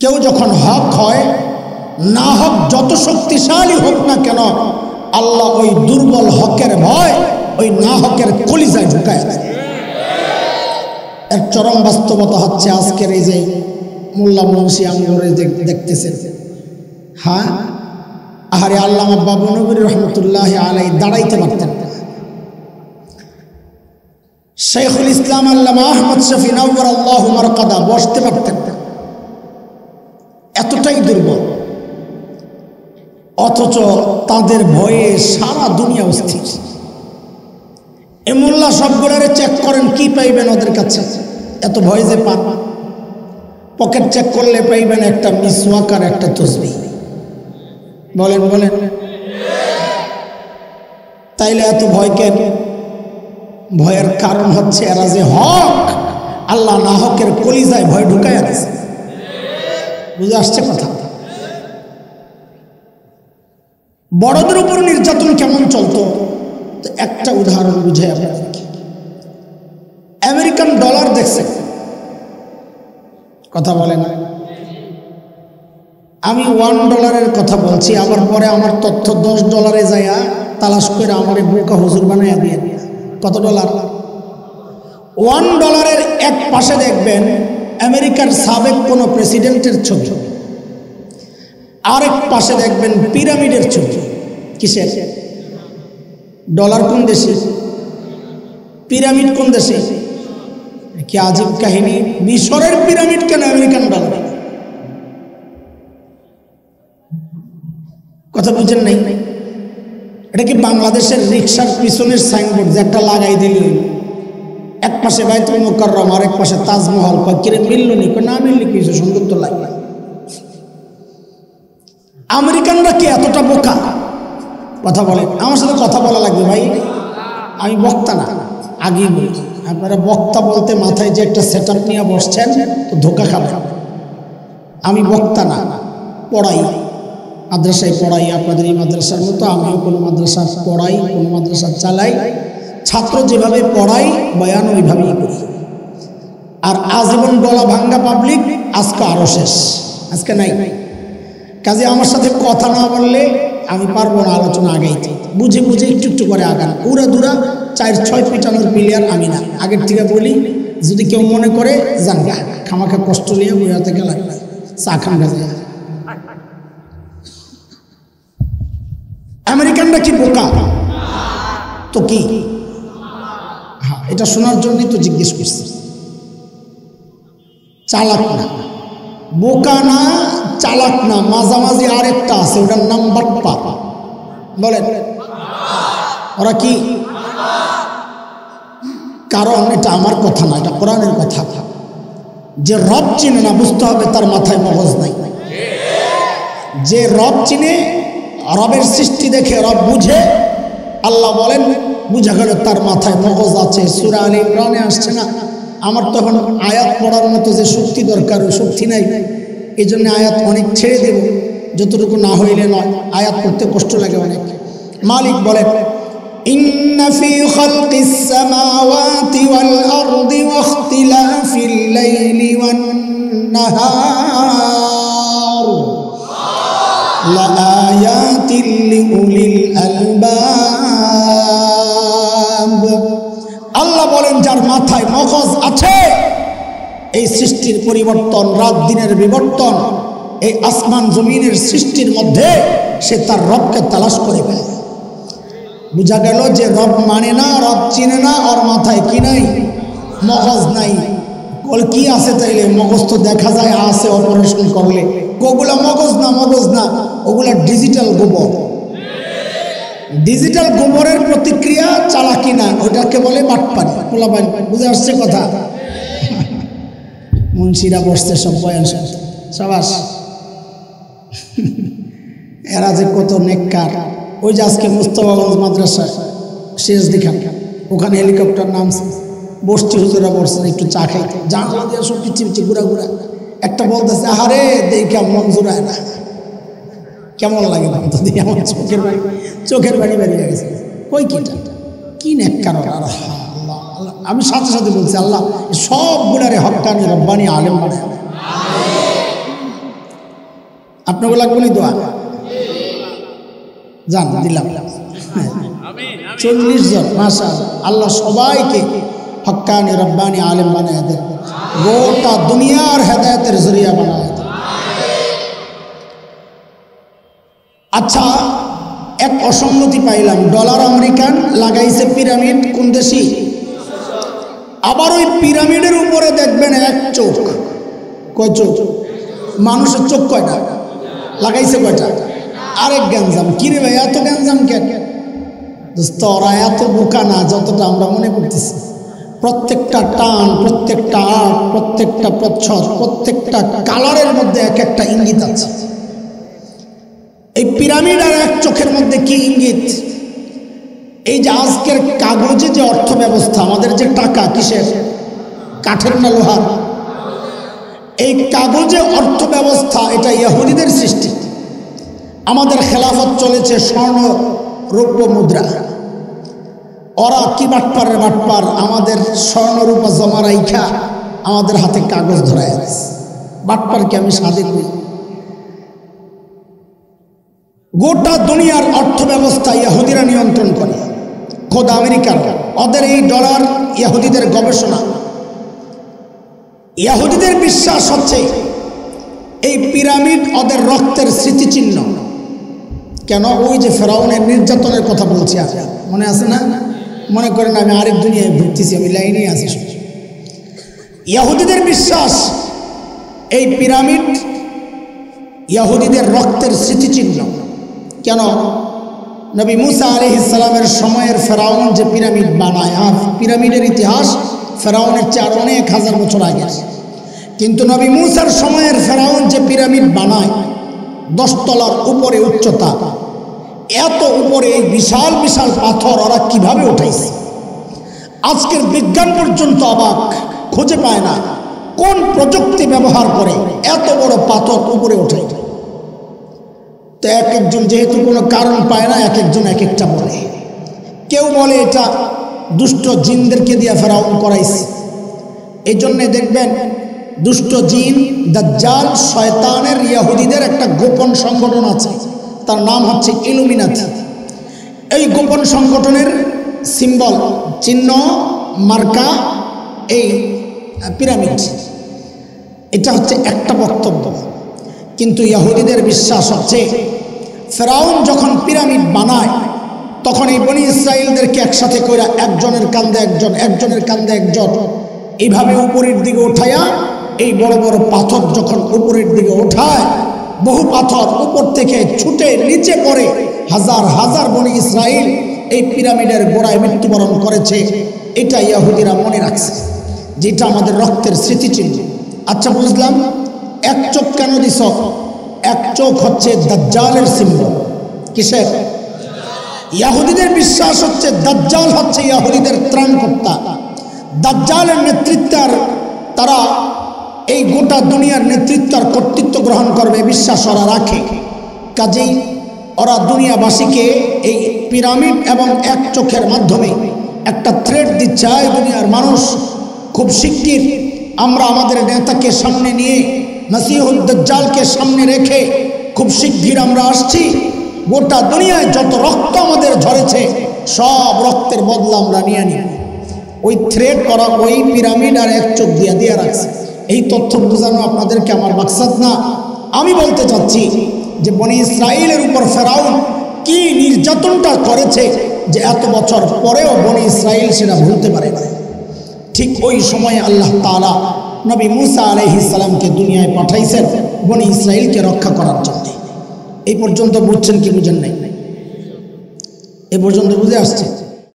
কেউ যখন হক হয়, না হক যত শক্তিশালী হোক না কেন, আল্লাহ ওই দুর্বল হকের ভয় ওই না হকের কলিজায় ঢুকায় দেয়। এর চরম বাস্তবতা হচ্ছে আজকের এই যে মোল্লা মুন্সি আমগরে দেখতেছেন। হ্যাঁ, আহারে আল্লামা বাবু নবীর রহমতুল্লাহ আলাই দাঁড়াইতে পারতেন না। শাইখুল ইসলাম আল্লামা আহমদ শফি নওয়ার আল্লাহু মারকাদা বসতে পারতেন না, এতটাই দুর্বল। অথচ তাদের ভয়ে সারা দুনিয়া অস্থির। এ মোল্লা সবগুলারে চেক করেন, কি পাইবেন ওদের কাছে? এত ভয় যে পান। পকেট চেক করলে পাইবেন একটা মিসওয়াক আর একটা তসবিহ। বলেন বলেন, তাইলে এত ভয় কেন? ভয়ের কারণ হচ্ছে এরা যে হক, আল্লাহ না হকের কলিজায় ভয় ঢুকায় আছে। বুঝে আসছে কথা? বড়দের উপর নির্যাতন কেমন চলতো, তো একটা উদাহরণ বুঝে আপনাদেরকে। আমেরিকান ডলার দেখছে, কথা বলে না। আমি $1 কথা বলছি, আবার পরে আমার তথ্য $10 যায়া তালাশ করে আমার বোকা হুজুর বানাইয়া দিয়ে। কত ডলার? $1 এক পাশে দেখবেন আমেরিকার সাবেক কোনো প্রেসিডেন্টের ছবি, আরেক পাশে দেখবেন পিরামিডের ছবি। কিসের? ডলার কোন দেশে, পিরামিড কোন দেশে? কি আজীব কাহিনী! মিশরের পিরামিড কেন আমেরিকান ডলার? কথা বুঝেন নাই? এটা কি বাংলাদেশের রিক্সার পিছনের সাইনবোর্ড যে একটা লাগাই দিল, এক পাশে বাইতুল মুকাররম আর এক পাশে তাজমহল, কিরে মিলল নি? না মিললে কিছু সুন্দর তো লাগবে। আমেরিকানরা কি এতটা বোকা? কথা বলে, আমার সাথে কথা বলা লাগবে ভাই। আমি বক্তা না, আগেই বলি। আপনারা বক্তা বলতে মাথায় যে একটা সেট আপ নিয়ে বসছেন তো ধোকা খাবেন। আমি বক্তা না, পড়াই, মাদ্রাসায় পড়াই। আপনাদের এই মাদ্রাসার মতো আমিও কোনো মাদ্রাসা পড়াই, কোনো মাদ্রাসা চালাই। ছাত্র যেভাবে পড়াই বয়ান ওইভাবেই করি। আর আজীবন গলা ভাঙ্গা পাবলিক আজকে আরও শেষ, আজকে নাই। কাজে আমার সাথে কথা না বললে আমি পারবো না আলোচনা আগাইতে। বুঝে বুঝে একটু একটু করে আগান। উড়া দুরা 4-6 পিটানোর প্লেয়ার আমি না, আগের থেকে বলি। যদি কেউ মনে করে জানগা, খামাখা কষ্ট নিয়ে বইয়া থেকে লাগবে, চা খান গাছে। আমেরিকানরা কি বোকা? তো কি? হ্যাঁ, এটা শোনার জন্যই তো জিজ্ঞেস করছি। চালাক না, বোকা না, চালাক না, মাঝামাঝি আরেকটা আছে, ওটার নাম বাটপার। বলেন ওরা কি? কারণ এটা আমার কথা না, এটা কোরআনের কথা। যে রব চিনে না, বুঝতে হবে তার মাথায় মগজ নাই। যে রব চিনে, রবের সৃষ্টি দেখে রব বুঝে, আল্লাহ বলেন বুঝা গেল তার মাথায় মগজ আছে। সূরা আলে ইমরানে আসছে না? আমার তখন আয়াত পড়ার মতো যে শক্তি দরকার, ওই শক্তি নাই। এই জন্য আয়াত অনেক ছেড়ে দেব, যতটুকু না হইলে নয়। আয়াত পড়তে কষ্ট লাগে অনেক। মালিক বলেন, ইন্না ফি খালকিস সামাওয়াতি ওয়াল আরদি ওয়া ইখতিলাফিল লাইলি ওয়ান নাহার লাআয়াতিল লিউলিল আলবাব। আল্লাহ বলেন যার মাথায় মগজ আছে, এই সৃষ্টির পরিবর্তন, রাত দিনের বিবর্তন, এই আসমান জমিনের সৃষ্টির মধ্যে সে তার রবকে তালাশ করে ফেলে। বুঝা গেল যে রব মানে না, রব চিনে না, ওর মাথায় কি নাই? মগজ নাই। বল কি আছে তাইলে? মগজ তো দেখা যায় আছে অপারেশন করলে। ওগুলা মগজ না, মগজ না, ওগুলা ডিজিটাল গোবর। ডিজিটাল গোবরের প্রতিক্রিয়া চালাকি না, ওটাকে বলে বাটপারি। বুঝে আসছে কথা? মুন্সিরা বসছে সব বয়ান সাবাস। এরা যে কত নেককার। ওই যে আজকে মুস্তাফাগঞ্জ মাদ্রাসায় শেষ দেখা, ওখানে হেলিকপ্টার নামছে, বসতি হুজুরা বসছে একটু চা খাইতে, জানলা দিয়ে সব পিছিয়ে পিছিয়ে ঘুরা ঘুরা। একটা বলতেছে, আহারে দেখা মন জোড়ায় না, কেমন লাগে না তো দিয়ে আমার চোখের বাড়ি বেরিয়ে গেছে। কই কিটা কি নেককার ওরা। আল্লাহ আল্লাহ, আমি সাথে সাথে বলছি আল্লাহ সবগুলারে হক্কানি রব্বানি আলেম বানায়। আপনাকে লাগবে না দোয়া? জান দিলাম 40 জন মাশাআল্লাহ। আল্লাহ সবাইকে হক্কানি রব্বানি আলেম বানায় দেন, গোটা দুনিয়ার হেদায়েতের জরিয়া বানায় দেন। আচ্ছা, এক অসঙ্গতি পাইলাম, ডলার আমেরিকান লাগাইছে পিরামিড কোন দেশি? আবার ওই পিরামিডের উপরে দেখবেন এক চোখ। কয় চোখ? মানুষের চোখ কয়টা লাগাইছে? কয়টা? আরেক গ্যাঞ্জাম। কিরে ভাই এত গ্যাঞ্জাম কেন? দোস্ত ওরা এত বোকা না যতটা আমরা মনে করতেছি। প্রত্যেকটা টান, প্রত্যেকটা আর্ট, প্রত্যেকটা প্রচ্ছদ, প্রত্যেকটা কালারের মধ্যে এক একটা ইঙ্গিত আছে। এই পিরামিড আর এক চোখের মধ্যে কি ইঙ্গিত? এই যে আজকের কাগজে যে অর্থ ব্যবস্থা, আমাদের যে টাকা কিসের? কাঠের না লোহার? এই কাগজে অর্থ ব্যবস্থা এটা ইহুদিদের সৃষ্টি। আমাদের খেলাফত চলেছে স্বর্ণ রৌপ্য মুদ্রা। ওরা কি বাটপারের বাটপার, আমাদের স্বর্ণ রূপা জমা রাইখা আমাদের হাতে কাগজ ধরায় আছে। বাটপারকে আমি সাদে করি। গোটা দুনিয়ার অর্থ ব্যবস্থা ইহুদিরা নিয়ন্ত্রণ করে, খোদ আমেরিকার। ওদের এই ডলার ইহুদিদের গবেষণা। ইহুদিদের বিশ্বাস হচ্ছে এই পিরামিড ওদের রক্তের স্মৃতিচিহ্ন। কেন? ওই যে ফেরাউনের নির্যাতনের কথা বলছি, মনে আছে না? মনে করেন আমি আরেক দুনিয়ায় ঘুরতেছি, আমি লাইনে আছি। ইহুদিদের বিশ্বাস এই পিরামিড ইহুদিদের রক্তের স্মৃতিচিহ্ন। কেন? নবী মুসা আলাইহিস সালামের সময়ের ফেরাউন যে পিরামিড বানায়, পিরামিডের ইতিহাস ফেরাউনের চেয়ে অনেক হাজার বছর আগে। কিন্তু নবী মুসার সময়ের ফেরাউন যে পিরামিড বানায় 10 তলার উপরে উচ্চতা, এত উপরে এই বিশাল বিশাল পাথর ওরা কিভাবে উঠাইছে? আজকের বিজ্ঞান পর্যন্ত অবাক, খুঁজে পায় না কোন প্রযুক্তি ব্যবহার করে এত বড় পাথর উপরে ওঠে। তো এক একজন যেহেতু কোনো কারণ পায় না, এক একজন এক একটা বলে। কেউ বলে এটা দুষ্ট জিনদেরকে দিয়ে ফেরাউন করাইছে। এই জন্যে দেখবেন দুষ্ট জিন, দাজ্জাল, শয়তানের, ইহুদিদের একটা গোপন সংগঠন আছে, তার নাম হচ্ছে ইলুমিনাতি। এই গোপন সংগঠনের সিম্বল, চিহ্ন, মার্কা এই পিরামিড। এটা হচ্ছে একটা বক্তব্য। কিন্তু ইহুদিদের বিশ্বাস হচ্ছে ফেরাউন যখন পিরামিড বানায় তখন এই বনি ইসরাইলদেরকে একসাথে করে একজনের কাঁধে একজন, একজনের কাঁধে একজন, এইভাবে উপরের দিকে উঠায়া এই বড় বড় পাথর যখন উপরের দিকে ওঠায়, বহু পাথর উপর থেকে ছুটে নিচে পড়ে। হাজার হাজার বনি ইসরাইল এই পিরামিডের গোড়ায় মৃত্যুবরণ করেছে। এটা ইহুদিরা মনে রাখছে, যেটা আমাদের রক্তের স্মৃতিচিহ্ন। আচ্ছা বুঝলাম, এক চোখ কেন দিছ? এক চোখ হচ্ছে দাজ্জালের সিম্বল। কিসের? ইহুদিদের বিশ্বাস হচ্ছে দাজ্জাল হচ্ছে ইহুদিদের ত্রাণকর্তা। দাজ্জালের নেতৃত্বের তারা এই গোটা দুনিয়ার নেতৃত্ব আর কর্তৃত্ব গ্রহণ করবে বিশ্বাস ওরা রাখে। কাজেই ওরা দুনিয়াবাসীকে এই পিরামিড এবং এক চোখের মাধ্যমে একটা থ্রেট দিচ্ছে, এই দুনিয়ার মানুষ খুব শিগগির আমরা আমাদের নেতাকে সামনে নিয়ে, মসিহুদ দাজ্জালকে সামনে রেখে খুব শিগগির আমরা আসছি। গোটা দুনিয়ায় যত রক্ত আমাদের ঝরেছে সব রক্তের বদলা আমরা নিয়ে নিই। ওই থ্রেট ওরা ওই পিরামিড আর এক চোখ দিয়ে রাখছে। এই তথ্য বোঝানো আপনাদেরকে আমার মাকসাদ না। আমি বলতে চাচ্ছি যে বনি ইসরাইলের উপর ফেরাউন কি নির্যাতনটা করেছে যে এত বছর পরেও বনি ইসরাইল সেটা ভুলতে পারে না। ঠিক ওই সময়ে আল্লাহ তাআলা নবী মুসা আলাইহিস সালামকে দুনিয়ায় পাঠাইছেন বনি ইসরাইলকে রক্ষা করার জন্য। এই পর্যন্ত বুঝছেন কি বুঝেন নাই? এই পর্যন্ত বুঝে আসছে?